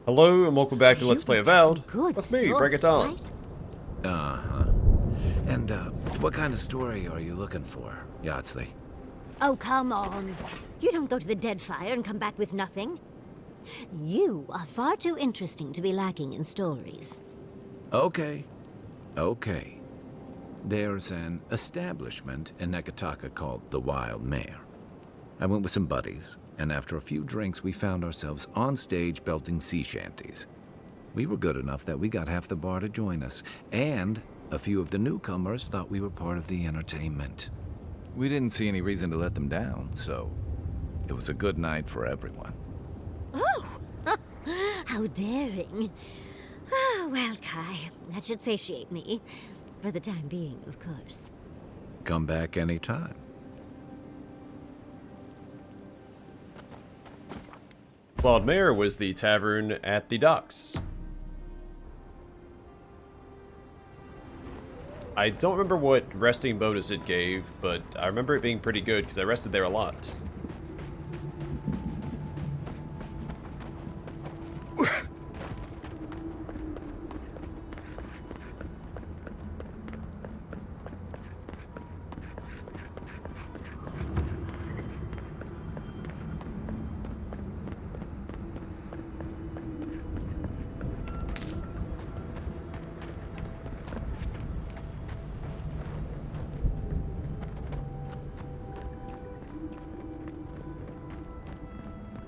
Hello and welcome back to Let's Play Avowed Good with me, stories, BringItDon. right? Uh-huh. And, what kind of story are you looking for, Yardsley? Oh, come on. You don't go to the Deadfire and come back with nothing. You are far too interesting to be lacking in stories. Okay. There's an establishment in Nekataka called the Wild Mare. I went with some buddies, and after a few drinks we found ourselves on stage belting sea shanties. We were good enough that we got half the bar to join us, and a few of the newcomers thought we were part of the entertainment. We didn't see any reason to let them down, so it was a good night for everyone. Oh, how daring. Oh, well, Kai, that should satiate me. For the time being, of course. Come back anytime. Wild Mare was the tavern at the docks. I don't remember what resting bonus it gave, but I remember it being pretty good because I rested there a lot.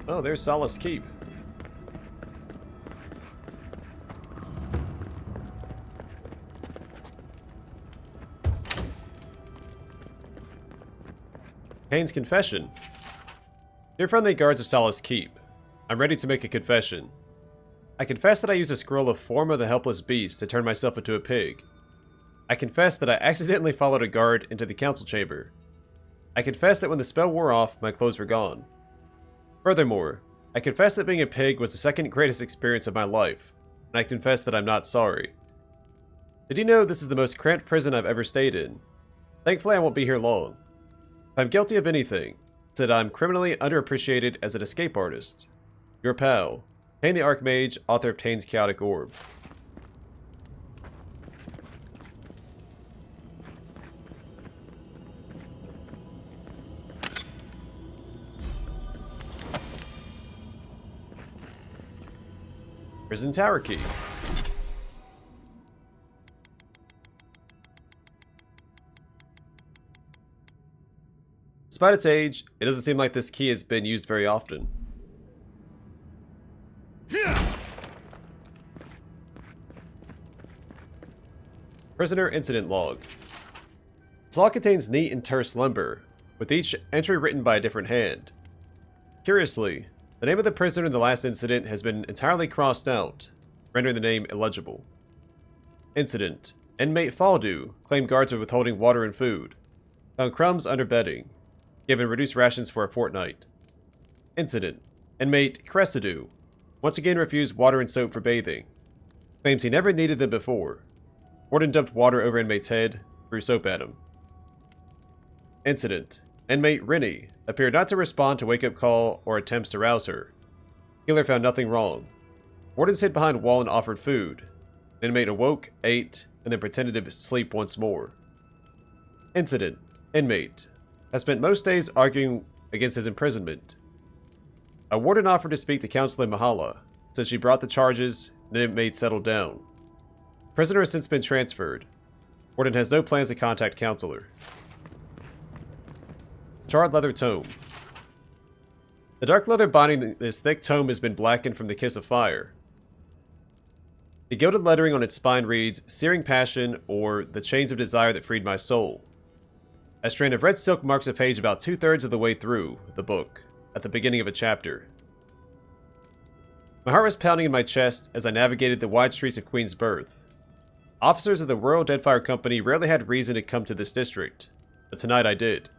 Oh, there's Solace Keep. Kane's confession. Dear friendly guards of Solace Keep, I'm ready to make a confession. I confess that I used a scroll of Form of the Helpless Beast to turn myself into a pig. I confess that I accidentally followed a guard into the council chamber. I confess that when the spell wore off, my clothes were gone. Furthermore, I confess that being a pig was the second greatest experience of my life, and I confess that I'm not sorry. Did you know this is the most cramped prison I've ever stayed in? Thankfully I won't be here long. If I'm guilty of anything, it's that I'm criminally underappreciated as an escape artist. Your pal, Tane the Archmage, author of Tane's Chaotic Orb. Prison Tower Key. Despite its age, it doesn't seem like this key has been used very often. Prisoner Incident Log. This log contains neat and terse lumber, with each entry written by a different hand. Curiously, the name of the prisoner in the last incident has been entirely crossed out, rendering the name illegible. Incident. Inmate Faldu claimed guards are withholding water and food. Found crumbs under bedding. Given reduced rations for a fortnight. Incident. Inmate Cressidu once again refused water and soap for bathing. Claims he never needed them before. Warden dumped water over inmate's head, threw soap at him. Incident. Inmate Rennie appeared not to respond to wake-up call or attempts to rouse her. Healer found nothing wrong. Wardens hid behind wall and offered food. Inmate awoke, ate, and then pretended to sleep once more. Incident. Inmate has spent most days arguing against his imprisonment. A warden offered to speak to Counselor Mahala, since she brought the charges and inmate settled down. Prisoner has since been transferred. Warden has no plans to contact Counselor. Charred leather tome. The dark leather binding this thick tome has been blackened from the kiss of fire. The gilded lettering on its spine reads, Searing Passion, or The Chains of Desire That Freed My Soul. A strand of red silk marks a page about 2/3 of the way through the book, at the beginning of a chapter. My heart was pounding in my chest as I navigated the wide streets of Queen's Birth. Officers of the Royal Deadfire Company rarely had reason to come to this district, but tonight I did.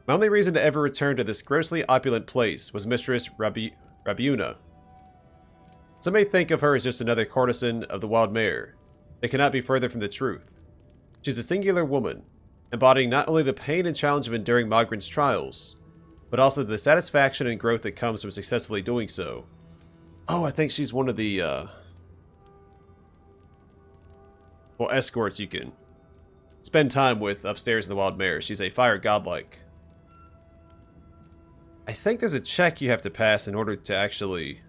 My only reason to ever return to this grossly opulent place was Mistress Rabyuna. Some may think of her as just another courtesan of the Wild Mare. They cannot be further from the truth. She's a singular woman, embodying not only the pain and challenge of enduring Mogren's trials, but also the satisfaction and growth that comes from successfully doing so. Oh, I think she's one of the, well, escorts you can spend time with upstairs in the Wild Mare. She's a fire godlike. I think there's a check you have to pass in order to actually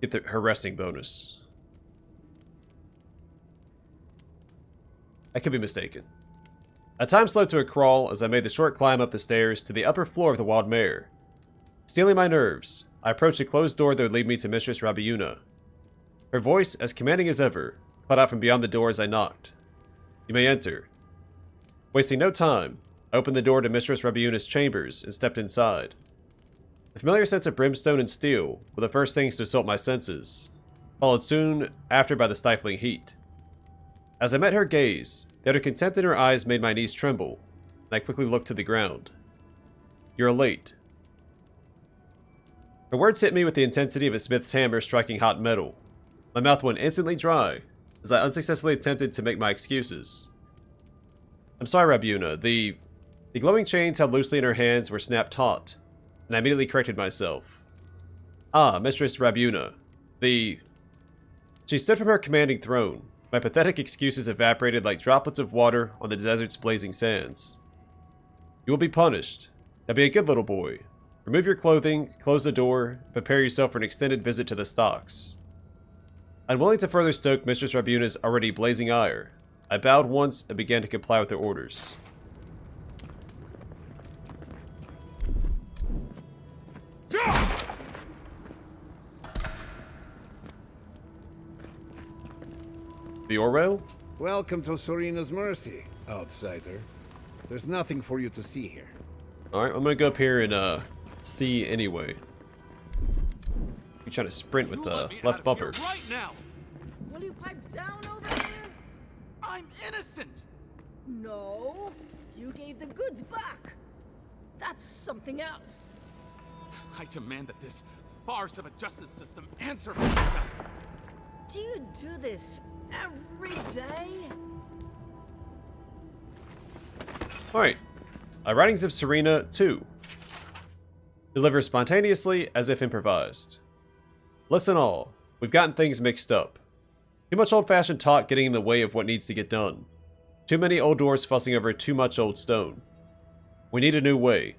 get her resting bonus. I could be mistaken. Time slowed to a crawl as I made the short climb up the stairs to the upper floor of the Wild Mare. Stealing my nerves, I approached a closed door that would lead me to Mistress Rabyuna. Her voice, as commanding as ever, called out from beyond the door as I knocked. You may enter. Wasting no time, I opened the door to Mistress Rabyuna's chambers and stepped inside. The familiar sense of brimstone and steel were the first things to assault my senses, followed soon after by the stifling heat. As I met her gaze, the utter contempt in her eyes made my knees tremble, and I quickly looked to the ground. You're late. Her words hit me with the intensity of a smith's hammer striking hot metal. My mouth went instantly dry as I unsuccessfully attempted to make my excuses. I'm sorry, Rabyuna. The glowing chains held loosely in her hands were snapped taut, and I immediately corrected myself. Ah, Mistress Rabyuna. She stood from her commanding throne. My pathetic excuses evaporated like droplets of water on the desert's blazing sands. You will be punished. Now be a good little boy. Remove your clothing, close the door, and prepare yourself for an extended visit to the stocks. Unwilling to further stoke Mistress Rabyuna's already blazing ire, I bowed once and began to comply with her orders. The Orwell? Welcome to Soreena's mercy, outsider. There's nothing for you to see here. Alright, I'm gonna go up here and see anyway. You're trying to sprint with the left bumper. Right now. Will you pipe down over there? I'm innocent. No, you gave the goods back. That's something else. I demand that this farce of a justice system answer for itself. Do you do this every day? Alright. Writings of Soreena 2. Deliver spontaneously as if improvised. Listen all, we've gotten things mixed up. Too much old-fashioned talk getting in the way of what needs to get done. Too many old doors fussing over too much old stone. We need a new way.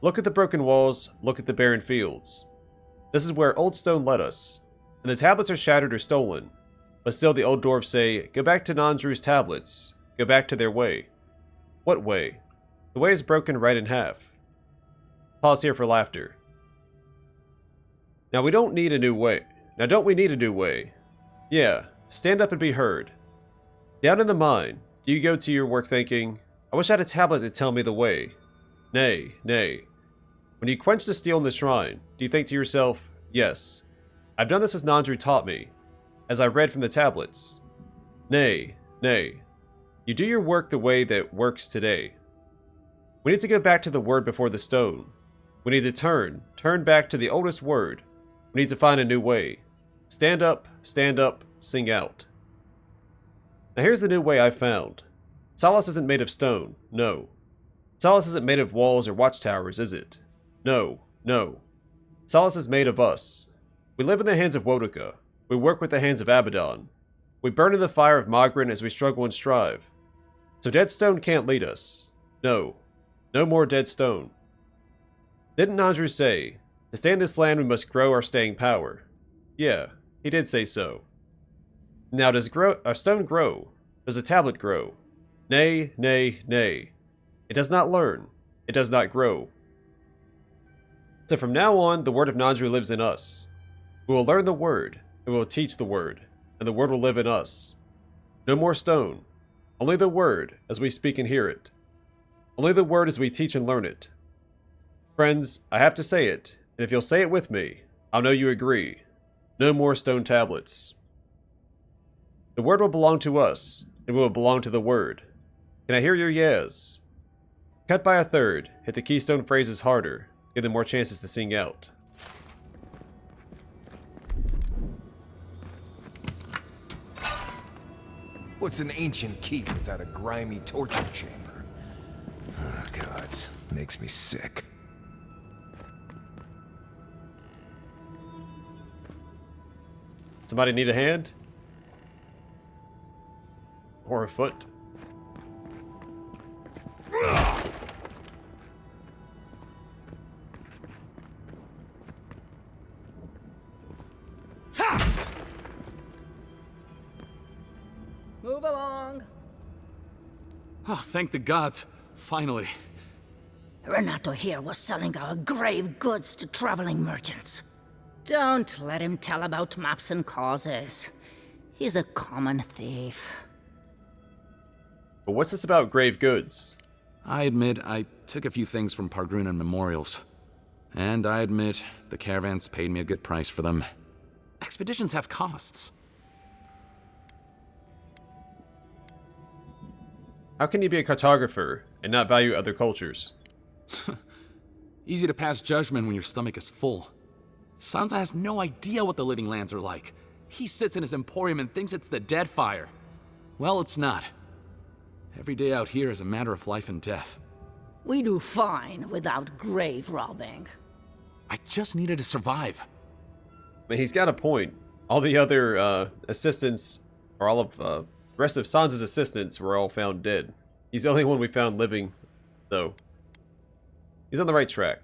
Look at the broken walls, look at the barren fields. This is where old stone led us, and the tablets are shattered or stolen. But still the old dwarves say, go back to Nandru's tablets, go back to their way. What way? The way is broken right in half. Pause here for laughter. Now we don't need a new way. Now don't we need a new way? Yeah, stand up and be heard. Down in the mine, do you go to your work thinking, I wish I had a tablet to tell me the way? Nay, nay. When you quench the steel in the shrine, do you think to yourself, yes, I've done this as Nandru taught me, as I read from the tablets? Nay, nay. You do your work the way that works today. We need to go back to the word before the stone. We need to turn back to the oldest word. We need to find a new way. Stand up, sing out. Now here's the new way I found. Solace isn't made of stone, no. Solace isn't made of walls or watchtowers, is it? No, no. Solace is made of us. We live in the hands of Wodoka. We work with the hands of Abaddon. We burn in the fire of Magrin as we struggle and strive. So dead stone can't lead us. No. No more dead stone. Didn't Nandru say, to stay in this land we must grow our staying power? Yeah, he did say so. Now does our stone grow? Does a tablet grow? Nay, nay, nay. It does not learn. It does not grow. So from now on, the word of Nandru lives in us. We will learn the word, and we will teach the word, and the word will live in us. No more stone. Only the word as we speak and hear it. Only the word as we teach and learn it. Friends, I have to say it, and if you'll say it with me, I'll know you agree. No more stone tablets. The word will belong to us, and we will belong to the word. Can I hear your yes? Cut by a third, hit the keystone phrases harder, give them more chances to sing out. What's an ancient keep without a grimy torture chamber? Oh, God, makes me sick. Somebody need a hand? Or a foot? Move along. Oh, thank the gods. Finally. Renato here was selling our grave goods to traveling merchants. Don't let him tell about maps and causes. He's a common thief. But what's this about grave goods? I admit I took a few things from Pargrunan memorials. And I admit the caravans paid me a good price for them. Expeditions have costs. How can you be a cartographer and not value other cultures? Easy to pass judgment when your stomach is full. Sansa has no idea what the living lands are like. He sits in his emporium and thinks it's the Deadfire. Well, it's not. Every day out here is a matter of life and death. We do fine without grave robbing. I just needed to survive. But he's got a point. All the other assistants, or all of the rest of Sansa's assistants were all found dead. He's the only one we found living, so he's on the right track.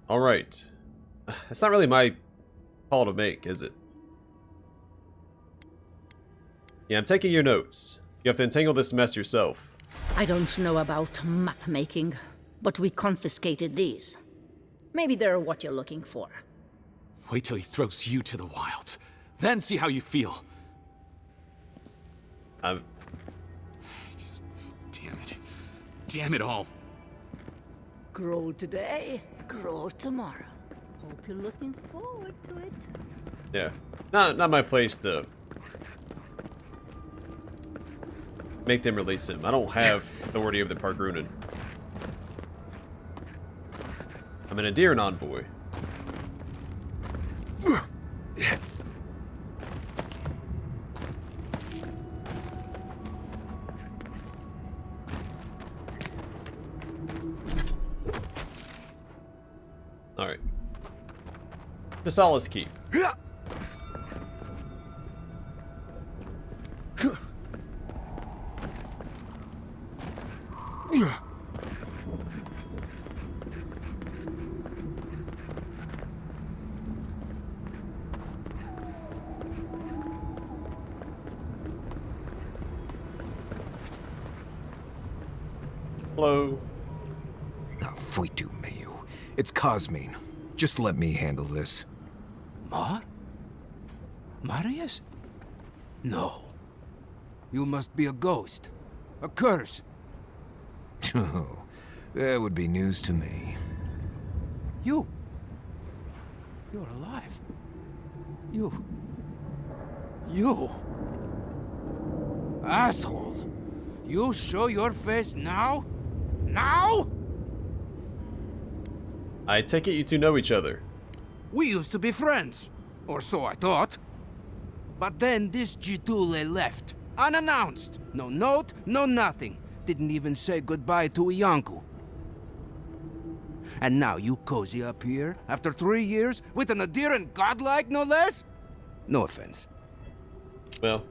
Alright. It's not really my call to make, is it? Yeah, I'm taking your notes. You have to untangle this mess yourself. I don't know about map making, but we confiscated these. Maybe they're what you're looking for. Wait till he throws you to the wilds. Then see how you feel. I'm... Damn it. Damn it all. Grow today, grow tomorrow. Hope you're looking forward to it. Yeah. Not my place to make them release him. I don't have authority over the Pargrunan. I'm an Endearing envoy. Alright. The Solace Keep. Hello. Foi tu, meio. It's Kosmin. Just let me handle this. Mar? Marius? No. You must be a ghost. A curse. Oh, that would be news to me. You're alive. You... Asshole! You show your face now? Now? I take it you two know each other. We used to be friends. Or so I thought. But then this Jitule left. Unannounced. No note, no nothing. Didn't even say goodbye to Iancu. And now you cozy up here, after 3 years, with an adherent godlike, no less? No offense. Well,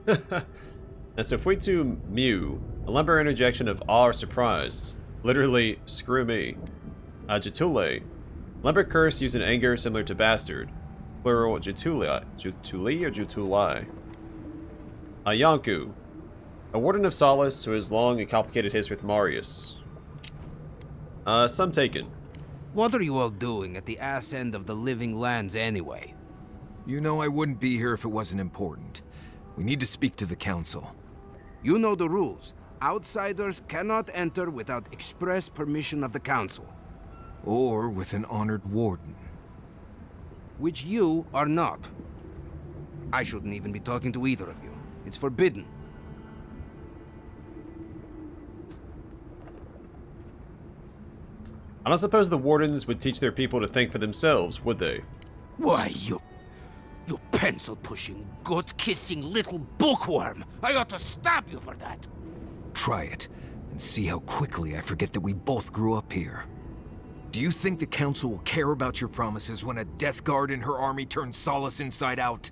that's a Fuitu Mew, a lumber interjection of awe or surprise. Literally, screw me. Jitule, lumber curse used in anger similar to bastard. Plural, Jituli. Jutuli or Jutuli? Iancu, a warden of Solace who has long and complicated history with Marius. Some taken. What are you all doing at the ass end of the living lands anyway? You know I wouldn't be here if it wasn't important. We need to speak to the council. You know the rules. Outsiders cannot enter without express permission of the council. Or with an honored warden. Which you are not. I shouldn't even be talking to either of you. It's forbidden. I don't suppose the wardens would teach their people to think for themselves, would they? Why, you pencil-pushing, goat-kissing little bookworm! I ought to stab you for that! Try it, And see how quickly I forget that we both grew up here. Do you think the Council will care about your promises when a Death Guard and her army turns Solace inside out?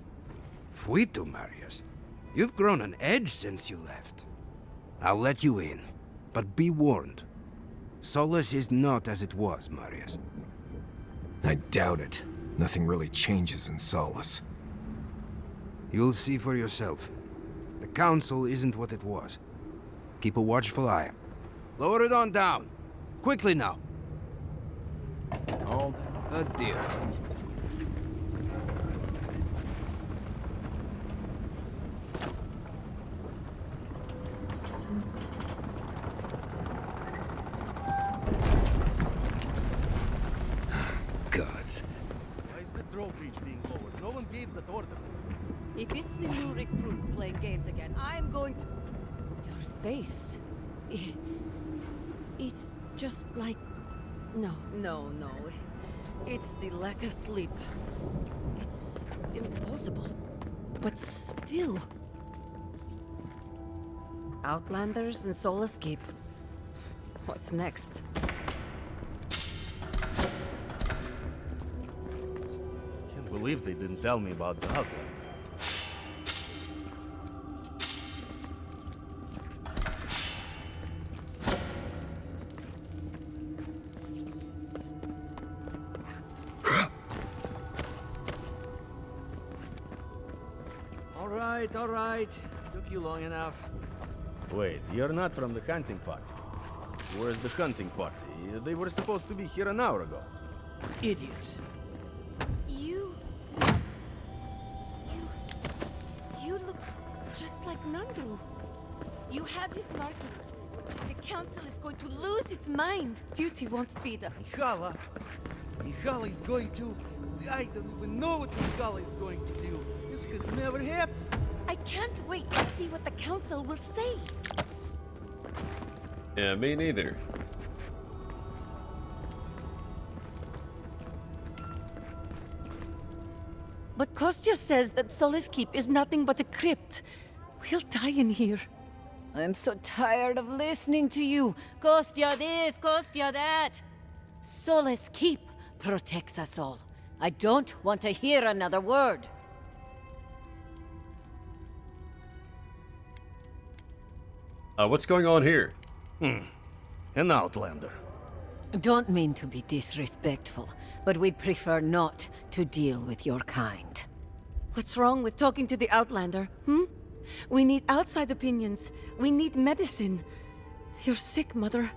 Fuito, Marius. You've grown an edge since you left. I'll let you in, but be warned. Solace is not as it was, Marius. I doubt it. Nothing really changes in Solace. You'll see for yourself. The Council isn't what it was. Keep a watchful eye. Lower it on down. Quickly now. All a dear. Gods. Why is the drawbridge being lowered? No one gave that order. If it's the new recruit playing games again, I'm going to... Your face... It's just like... No. It's the lack of sleep. It's impossible. But still... Outlanders and Solace Keep. What's next? Can't believe they didn't tell me about the outlet. All right. Took you long enough. Wait, you're not from the hunting party. Where's the hunting party? They were supposed to be here an hour ago. Idiots. You look just like Nandru. You have his markings. The council is going to lose its mind. Duty won't feed us. Mihala is going to... I don't even know what Mihala is going to do. This has never happened. I can't wait to see what the council will say. Yeah, me neither. But Kostya says that Solace Keep is nothing but a crypt. We'll die in here. I'm so tired of listening to you. Kostya this, Kostya that. Solace Keep protects us all. I don't want to hear another word. What's going on here? An outlander. Don't mean to be disrespectful, but we'd prefer not to deal with your kind. What's wrong with talking to the Outlander, We need outside opinions. We need medicine. You're sick, Mother.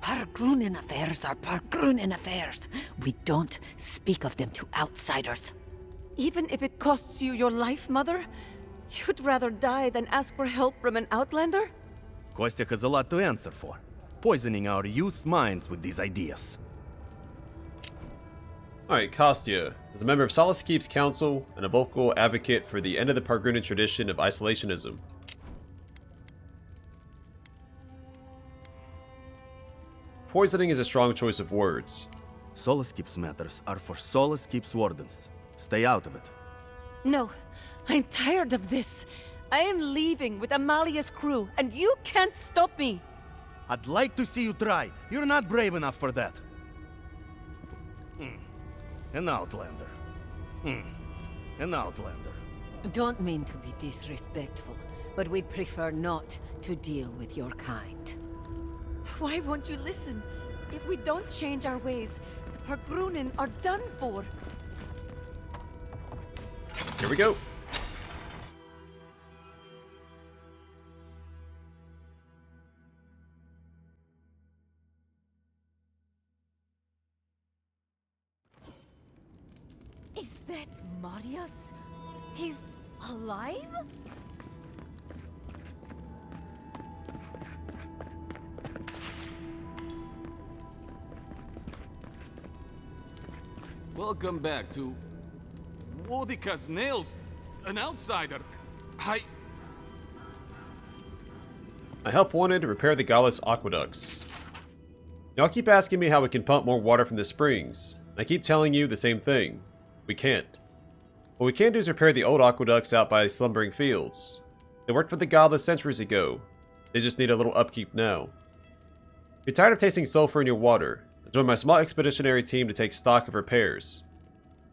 Pargrunen affairs are Pargrunen affairs. We don't speak of them to outsiders. Even if it costs you your life, Mother? You'd rather die than ask for help from an Outlander? Kostya has a lot to answer for. Poisoning our youth's minds with these ideas. Alright, Kostya is a member of Solace Keep's council and a vocal advocate for the end of the Pargrunan tradition of isolationism. Poisoning is a strong choice of words. Solace Keep's matters are for Solace Keep's wardens. Stay out of it. No, I'm tired of this. I am leaving with Amalia's crew, and you can't stop me. I'd like to see you try. You're not brave enough for that. An outlander. An outlander. Don't mean to be disrespectful, but we'd prefer not to deal with your kind. Why won't you listen? If we don't change our ways, the Pargrunen are done for. Here we go. Is that Marius? He's alive? Welcome back to... Wodika's nails! An outsider! I help wanted to repair the Gallus aqueducts. Y'all keep asking me how we can pump more water from the springs. I keep telling you the same thing. We can't. What we can do is repair the old aqueducts out by slumbering fields. They worked for the Gallus centuries ago. They just need a little upkeep now. You're tired of tasting sulfur in your water. Join my small expeditionary team to take stock of repairs.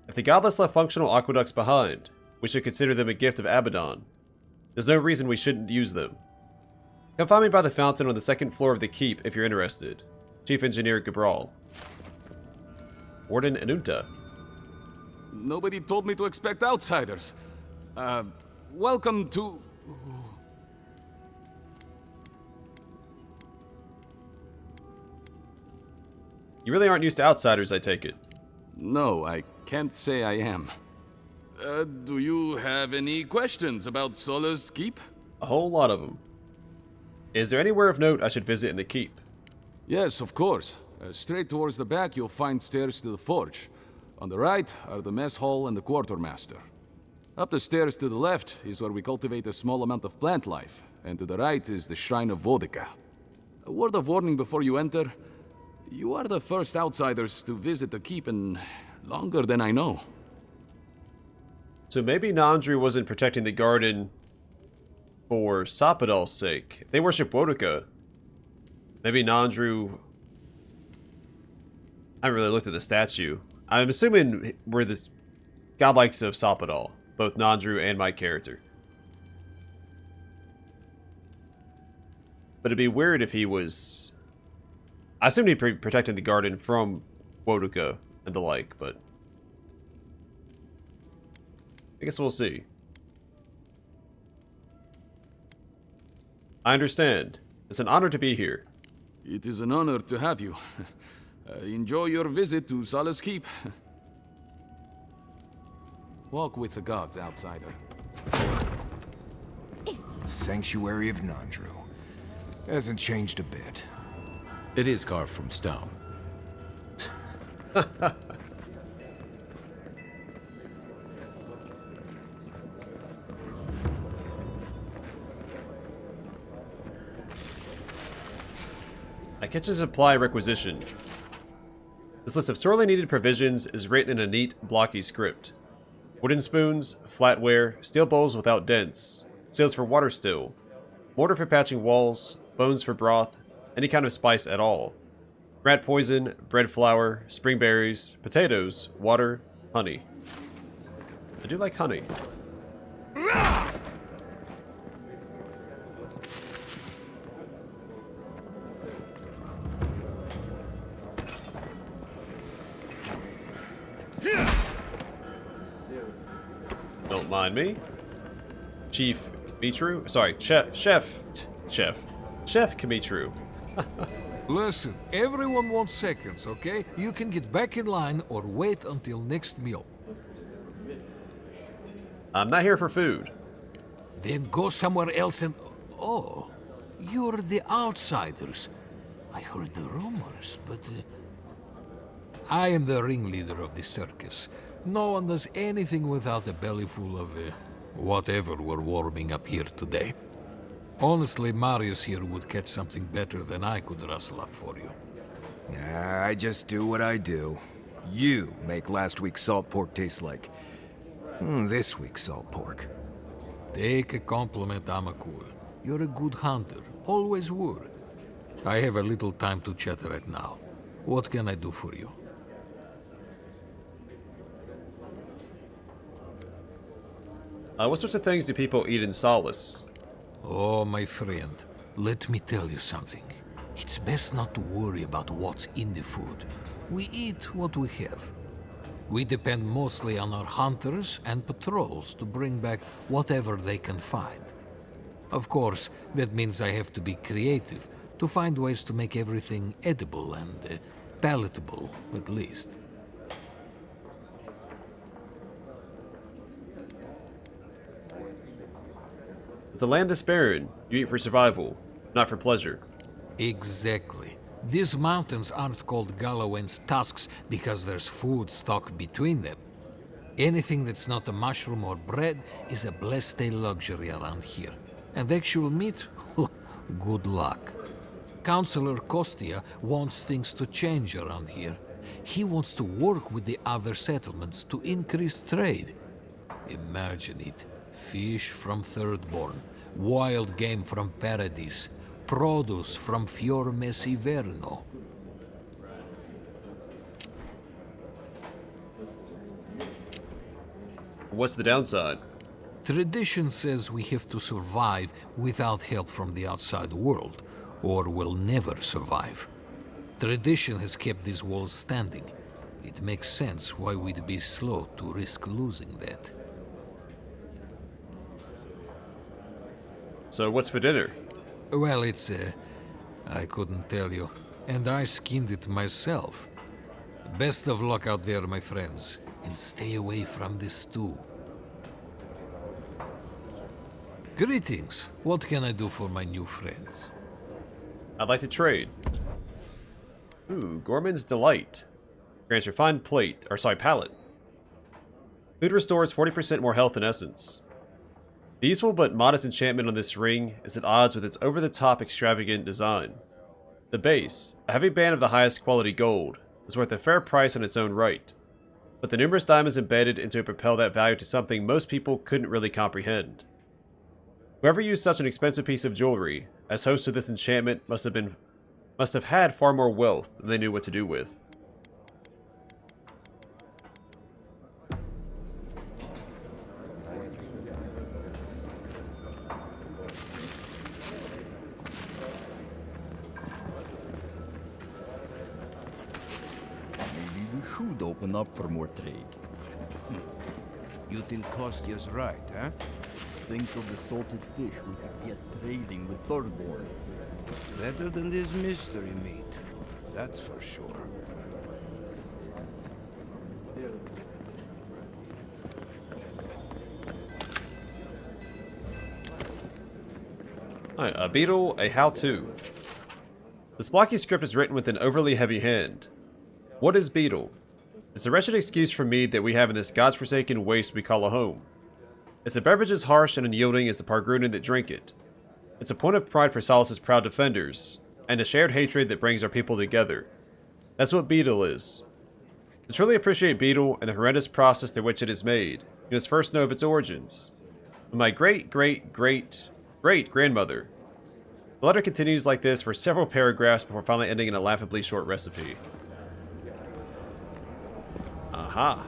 If the godless left functional aqueducts behind, we should consider them a gift of Abaddon. There's no reason we shouldn't use them. Come find me by the fountain on the second floor of the keep if you're interested. Chief Engineer Gabral. Warden Anunta. Nobody told me to expect outsiders. Welcome to... You really aren't used to outsiders, I take it. No, I can't say I am. Do you have any questions about Solace Keep? A whole lot of them. Is there anywhere of note I should visit in the keep? Yes, of course. Straight towards the back, you'll find stairs to the forge. On the right are the mess hall and the quartermaster. Up the stairs to the left is where we cultivate a small amount of plant life, and to the right is the Shrine of Vodka. A word of warning before you enter. You are the first outsiders to visit the keep in longer than I know. So maybe Nandru wasn't protecting the garden for Sapadal's sake. They worship Wodika. Maybe Nandru... I haven't really looked at the statue. I'm assuming we're the godlikes of Sapadal, both Nandru and my character. But it'd be weird if he was... I assumed he'd be protecting the garden from Wodika and the like, but... I guess we'll see. I understand. It's an honor to be here. It is an honor to have you. Enjoy your visit to Solace Keep. Walk with the gods, outsider. Sanctuary of Nandru. Hasn't changed a bit. It is carved from stone. I catch a supply requisition. This list of sorely needed provisions is written in a neat, blocky script. Wooden spoons, flatware, steel bowls without dents, seals for water still, mortar for patching walls, bones for broth, any kind of spice at all. Rat poison, bread flour, spring berries, potatoes, water, honey. I do like honey. Don't mind me. Chief Kamitru? Sorry, Chef Kamitru. Listen, everyone wants seconds, okay? You can get back in line or wait until next meal. I'm not here for food. Then go somewhere else and... Oh, you're the outsiders. I heard the rumors, but... I am the ringleader of the circus. No one does anything without a belly full of... whatever we're warming up here today. Honestly, Marius here would catch something better than I could rustle up for you. I just do what I do. You make last week's salt pork taste like... this week's salt pork. Take a compliment, Amakul. You're a good hunter. Always were. I have a little time to chat right now. What can I do for you? What sorts of things do people eat in Solace? Oh, my friend, let me tell you something. It's best not to worry about what's in the food. We eat what we have. We depend mostly on our hunters and patrols to bring back whatever they can find. Of course, that means I have to be creative to find ways to make everything edible and palatable, at least. The land is barren. You eat for survival, not for pleasure. Exactly. These mountains aren't called Galawen's tusks because there's food stuck between them. Anything that's not a mushroom or bread is a blessed luxury around here. And actual meat? Good luck. Councillor Kostia wants things to change around here. He wants to work with the other settlements to increase trade. Imagine it. Fish from Thirdborn, wild game from Paradise, produce from Fior Mesiverno. What's the downside? Tradition says we have to survive without help from the outside world, or we'll never survive. Tradition has kept these walls standing. It makes sense why we'd be slow to risk losing that. So what's for dinner? Well, I couldn't tell you. And I skinned it myself. Best of luck out there, my friends. And stay away from the stew. Greetings. What can I do for my new friends? I'd like to trade. Ooh, Gorman's Delight. Grants refined palate. Food restores 40% more health and essence. The useful but modest enchantment on this ring is at odds with its over-the-top extravagant design. The base, a heavy band of the highest quality gold, is worth a fair price on its own right, but the numerous diamonds embedded into it propel that value to something most people couldn't really comprehend. Whoever used such an expensive piece of jewelry as host of this enchantment must have had far more wealth than they knew what to do with. Maybe we should open up for more trade. You think Kostya's right, huh? Think of the salted fish we could get trading with Thirdborn. Better than this mystery meat. That's for sure. Alright, a beetle, a how-to. This blocky script is written with an overly heavy hand. What is beetle? It's a wretched excuse for mead that we have in this god's-forsaken waste we call a home. It's a beverage as harsh and unyielding as the Pargrunan that drink it. It's a point of pride for Solace's proud defenders, and a shared hatred that brings our people together. That's what beetle is. To truly appreciate beetle and the horrendous process through which it is made, you must first know of its origins. From my great-great-great-great-grandmother. The letter continues like this for several paragraphs before finally ending in a laughably short recipe. Aha.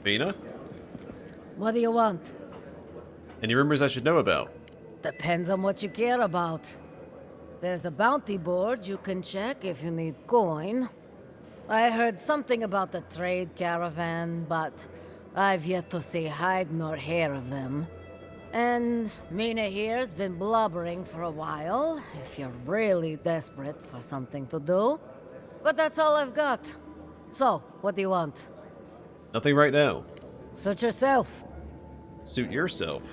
Vina? What do you want? Any rumors I should know about? Depends on what you care about. There's a bounty board you can check if you need coin. I heard something about the trade caravan, but I've yet to see hide nor hair of them. And Mina here's been blubbering for a while, if you're really desperate for something to do. But that's all I've got. So, what do you want? Nothing right now. Suit yourself. Suit yourself.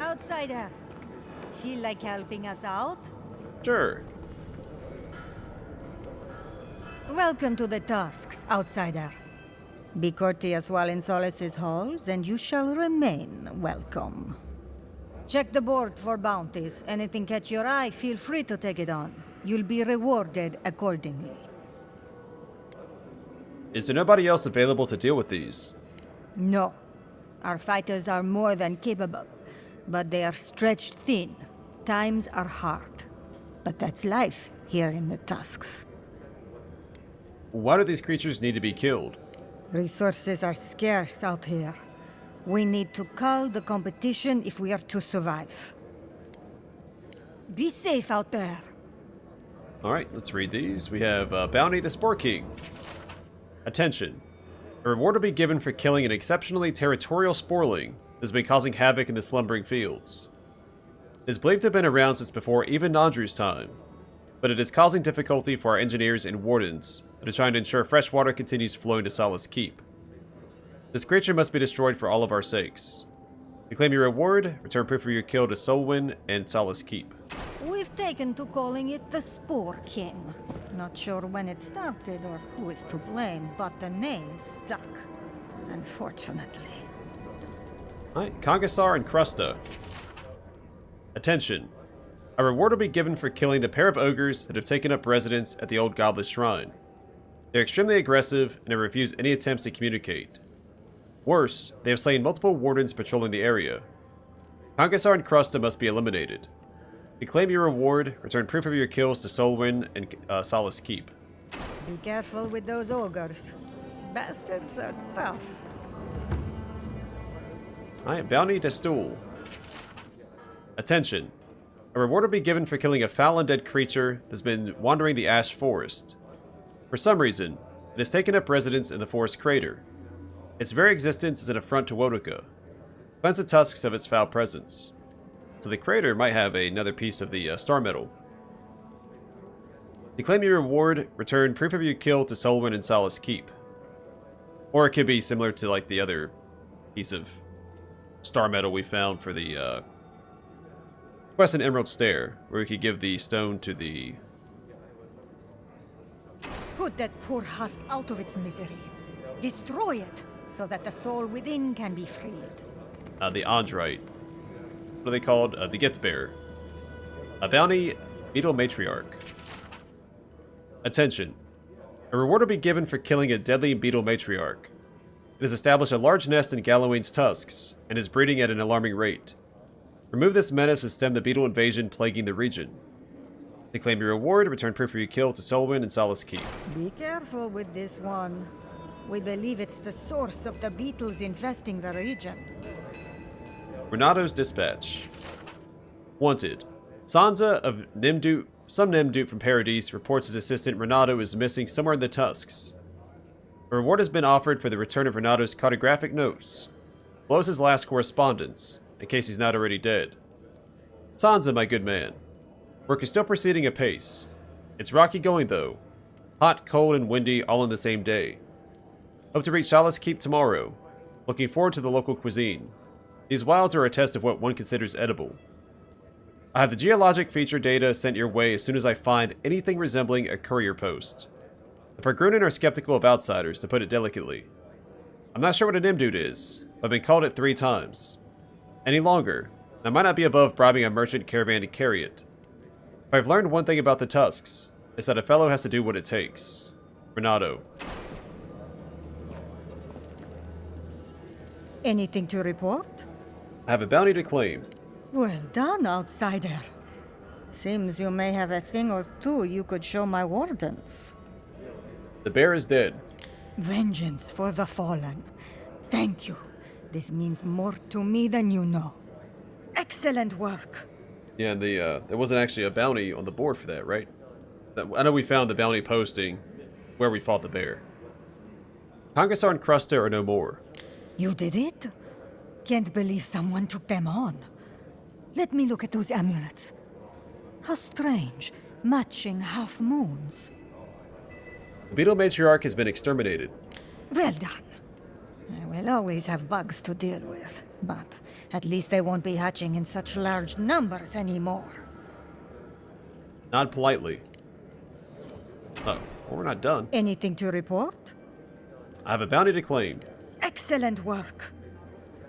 Outsider. Feel like helping us out? Sure. Welcome to the Tusks, outsider. Be courteous while in Solace's halls, and you shall remain welcome. Check the board for bounties. Anything catch your eye, feel free to take it on. You'll be rewarded accordingly. Is there nobody else available to deal with these? No. Our fighters are more than capable, but they are stretched thin. Times are hard. But that's life here in the Tusks. Why do these creatures need to be killed? Resources are scarce out here. We need to cull the competition if we are to survive. Be safe out there. Alright, let's read these. We have Bounty the Spore King. Attention. A reward will be given for killing an exceptionally territorial sporling that has been causing havoc in the slumbering fields. It is believed to have been around since before even Nandru's time, but it is causing difficulty for our engineers and wardens that are trying to ensure fresh water continues flowing to Solace Keep. This creature must be destroyed for all of our sakes. You claim your reward, return proof of your kill to Solwyn and Solace Keep. We've taken to calling it the Spore King. Not sure when it started or who is to blame, but the name stuck. Unfortunately. Alright, Kongasar and Krusta. Attention. A reward will be given for killing the pair of ogres that have taken up residence at the old godless shrine. They're extremely aggressive and have refused any attempts to communicate. Worse, they have slain multiple wardens patrolling the area. Congasar and Krusta must be eliminated. To claim your reward, return proof of your kills to Solwyn and Solace Keep. Be careful with those ogres. Bastards are tough. Alright, bounty to stool. Attention. A reward will be given for killing a foul undead creature that's been wandering the Ash Forest. For some reason, it has taken up residence in the forest crater. Its very existence is an affront to Wodoka. Cleanse the tusks of its foul presence. So the crater might have another piece of the star metal. To claim your reward, return proof of your kill to Solwyn and Solace Keep. Or it could be similar to like the other piece of star metal we found for the quest in Emerald Stair, where we could give the stone to the... Put that poor husk out of its misery. Destroy it, so that the soul within can be freed. The Andrite. What are they called? The Gift Bearer. A bounty, Beetle Matriarch. Attention. A reward will be given for killing a deadly Beetle Matriarch. It has established a large nest in Gallowayne's tusks, and is breeding at an alarming rate. Remove this menace and stem the beetle invasion plaguing the region. To claim your reward, return proof of your kill to Solwyn and Solace Keep. Be careful with this one. We believe it's the source of the beetles infesting the region. Renato's Dispatch. Wanted. Sansa of Nimdut, some Nimdut from Paradise, reports his assistant Renato is missing somewhere in the Tusks. A reward has been offered for the return of Renato's cartographic notes. Below his last correspondence, in case he's not already dead. Sansa, my good man. Work is still proceeding apace. It's rocky going, though. Hot, cold, and windy all in the same day. Hope to reach Solace Keep tomorrow. Looking forward to the local cuisine. These wilds are a test of what one considers edible. I have the geologic feature data sent your way as soon as I find anything resembling a courier post. The Pergrunen are skeptical of outsiders, to put it delicately. I'm not sure what a Nimdut is, but I've been called it 3 times. Any longer, I might not be above bribing a merchant caravan to carry it. If I've learned one thing about the Tusks, it's that a fellow has to do what it takes. Renato. Anything to report? I have a bounty to claim. Well done, outsider. Seems you may have a thing or two you could show my wardens. The bear is dead. Vengeance for the fallen. Thank you. This means more to me than you know. Excellent work. Yeah, and there wasn't actually a bounty on the board for that, right? I know we found the bounty posting where we fought the bear. Congasar and Krusta are no more. You did it? Can't believe someone took them on. Let me look at those amulets. How strange, matching half moons. The Beetle Matriarch has been exterminated. Well done. We'll always have bugs to deal with, but at least they won't be hatching in such large numbers anymore. Nod politely. Oh, well, we're not done. Anything to report? I have a bounty to claim. Excellent work.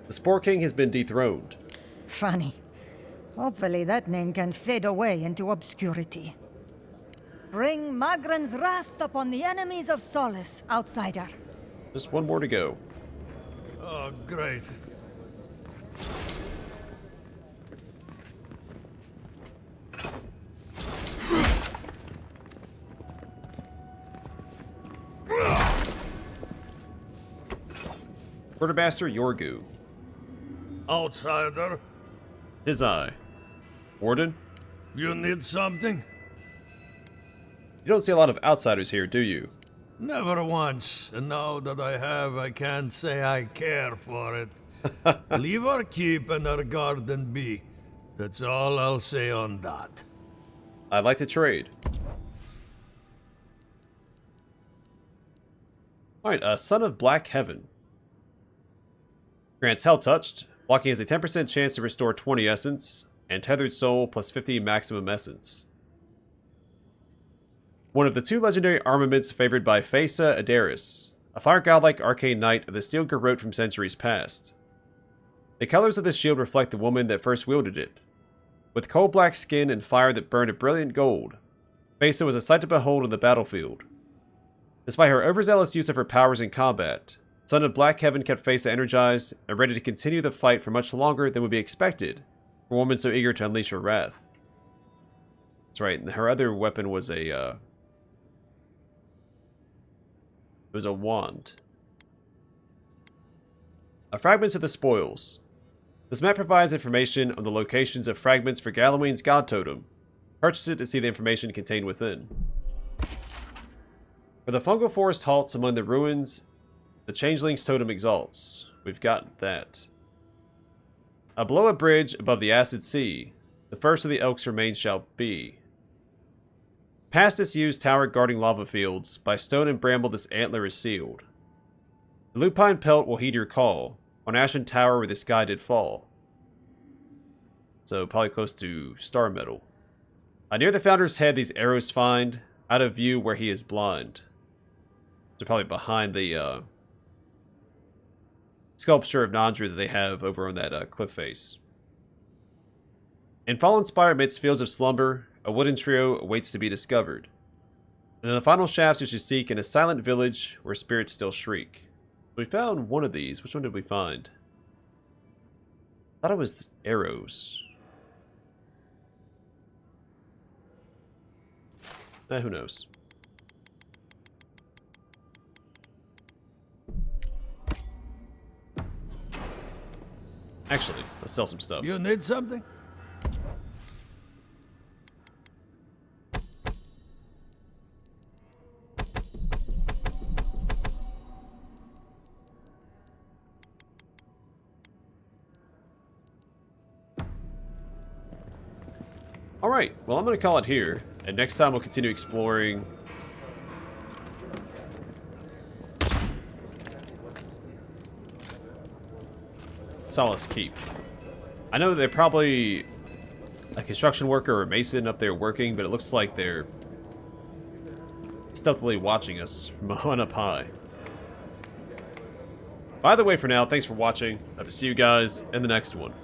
The Spore King has been dethroned. Funny. Hopefully that name can fade away into obscurity. Bring Magran's wrath upon the enemies of Solace, outsider. Just one more to go. Oh, great. Quartermaster Yorgu. Outsider, His eye. Warden? you need something? You don't see a lot of outsiders here, do you? Never once, and now that I have, I can't say I care for it. Leave our keep and our garden be. That's all I'll say on that. I'd like to trade. Alright, Son of Black Heaven. Grants Hell Touched. Blocking has a 10% chance to restore 20 essence, and Tethered Soul plus 50 maximum essence. One of the 2 legendary armaments favored by Phaesa Adaris, a fire godlike arcane knight of the steel garrote from centuries past. The colors of the shield reflect the woman that first wielded it. with coal-black skin and fire that burned a brilliant gold. Fesa was a sight to behold on the battlefield. Despite her overzealous use of her powers in combat, Son of Black Heaven kept Fesa energized and ready to continue the fight for much longer than would be expected for a woman so eager to unleash her wrath. That's right, and her other weapon was a, it was a wand. Fragments of the Spoils. This map provides information on the locations of fragments for Gallowayne's God Totem. Purchase it to see the information contained within. For the fungal forest halts among the ruins, the Changeling's Totem exalts. We've got that. Below a bridge above the Acid Sea, the first of the Elk's remains shall be. Past disused tower guarding lava fields, by stone and bramble this antler is sealed. The lupine pelt will heed your call, on ashen tower where the sky did fall. So probably close to Star Metal. Near the Founder's head these arrows find, out of view where he is blind. So probably behind the sculpture of Nandru that they have over on that cliff face. In Fallen Spire amidst fields of slumber, a wooden trio awaits to be discovered. And in the final shafts you should seek in a silent village where spirits still shriek. We found one of these. Which one did we find? I thought it was arrows. Who knows? Actually, let's sell some stuff. You need something? Alright, well I'm going to call it here, and next time we'll continue exploring Solace Keep. I know they're probably a construction worker or a mason up there working, but it looks like they're stealthily watching us from on up high. By the way, for now, thanks for watching. I hope to see you guys in the next one.